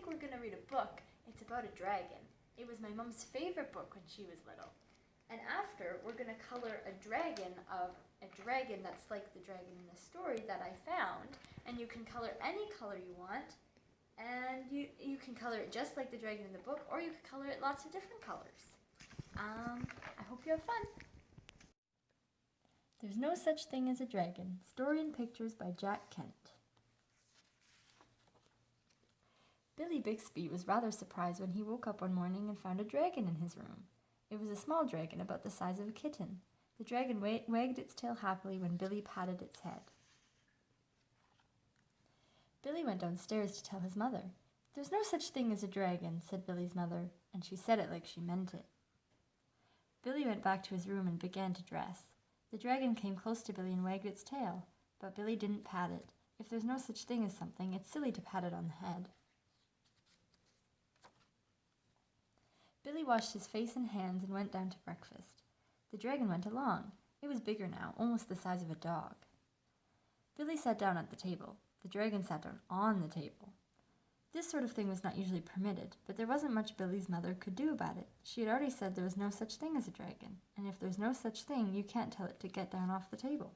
we're going to read a book. It's about a dragon. It was my mom's favorite book when she was little. And after, we're going to color a dragon that's like the dragon in the story that I found. And you can color any color you want. And you can color it just like the dragon in the book, or you can color it lots of different colors. I hope you have fun. There's No Such Thing as a Dragon. Story and pictures by Jack Kent. Billy Bixby was rather surprised when he woke up one morning and found a dragon in his room. It was a small dragon about the size of a kitten. The dragon wagged its tail happily when Billy patted its head. Billy went downstairs to tell his mother. "There's no such thing as a dragon," said Billy's mother, and she said it like she meant it. Billy went back to his room and began to dress. The dragon came close to Billy and wagged its tail, but Billy didn't pat it. If there's no such thing as something, it's silly to pat it on the head. Billy washed his face and hands and went down to breakfast. The dragon went along. It was bigger now, almost the size of a dog. Billy sat down at the table. The dragon sat down on the table. This sort of thing was not usually permitted, but there wasn't much Billy's mother could do about it. She had already said there was no such thing as a dragon, and if there's no such thing, you can't tell it to get down off the table.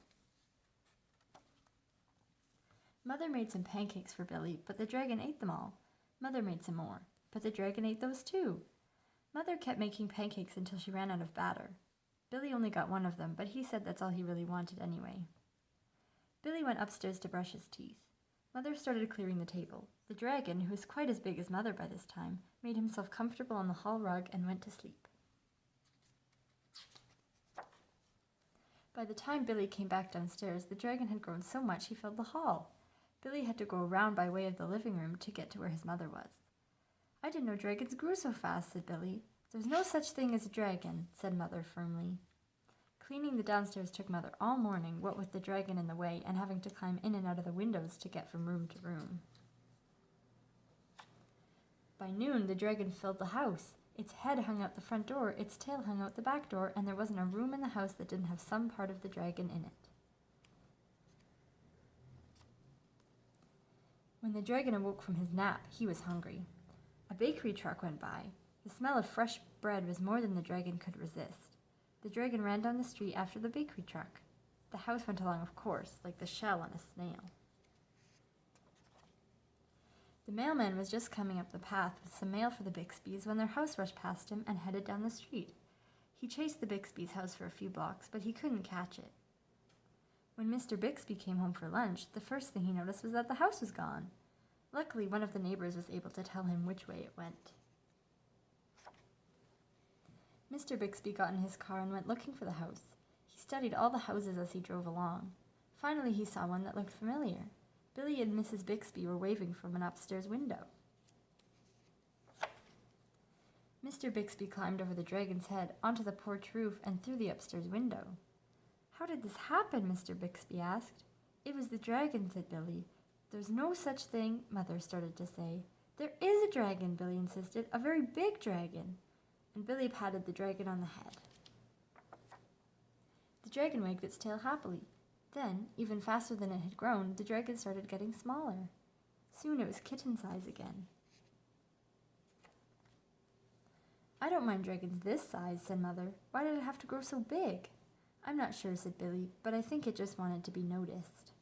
Mother made some pancakes for Billy, but the dragon ate them all. Mother made some more, but the dragon ate those too. Mother kept making pancakes until she ran out of batter. Billy only got one of them, but he said that's all he really wanted anyway. Billy went upstairs to brush his teeth. Mother started clearing the table. The dragon, who was quite as big as Mother by this time, made himself comfortable on the hall rug and went to sleep. By the time Billy came back downstairs, the dragon had grown so much he filled the hall. Billy had to go around by way of the living room to get to where his mother was. "I didn't know dragons grew so fast," said Billy. "There's no such thing as a dragon," said Mother firmly. Cleaning the downstairs took Mother all morning, what with the dragon in the way and having to climb in and out of the windows to get from room to room. By noon, the dragon filled the house. Its head hung out the front door, its tail hung out the back door, and there wasn't a room in the house that didn't have some part of the dragon in it. When the dragon awoke from his nap, he was hungry. A bakery truck went by. The smell of fresh bread was more than the dragon could resist. The dragon ran down the street after the bakery truck. The house went along, of course, like the shell on a snail. The mailman was just coming up the path with some mail for the Bixbys when their house rushed past him and headed down the street. He chased the Bixbys' house for a few blocks, but he couldn't catch it. When Mr. Bixby came home for lunch, the first thing he noticed was that the house was gone. Luckily, one of the neighbors was able to tell him which way it went. Mr. Bixby got in his car and went looking for the house. He studied all the houses as he drove along. Finally, he saw one that looked familiar. Billy and Mrs. Bixby were waving from an upstairs window. Mr. Bixby climbed over the dragon's head, onto the porch roof, and through the upstairs window. "How did this happen?" Mr. Bixby asked. "It was the dragon," said Billy. "There's no such thing," Mother started to say. "There is a dragon," Billy insisted, "a very big dragon." And Billy patted the dragon on the head. The dragon wagged its tail happily. Then, even faster than it had grown, the dragon started getting smaller. Soon it was kitten size again. "I don't mind dragons this size," said Mother. "Why did it have to grow so big?" "I'm not sure," said Billy, "but I think it just wanted to be noticed."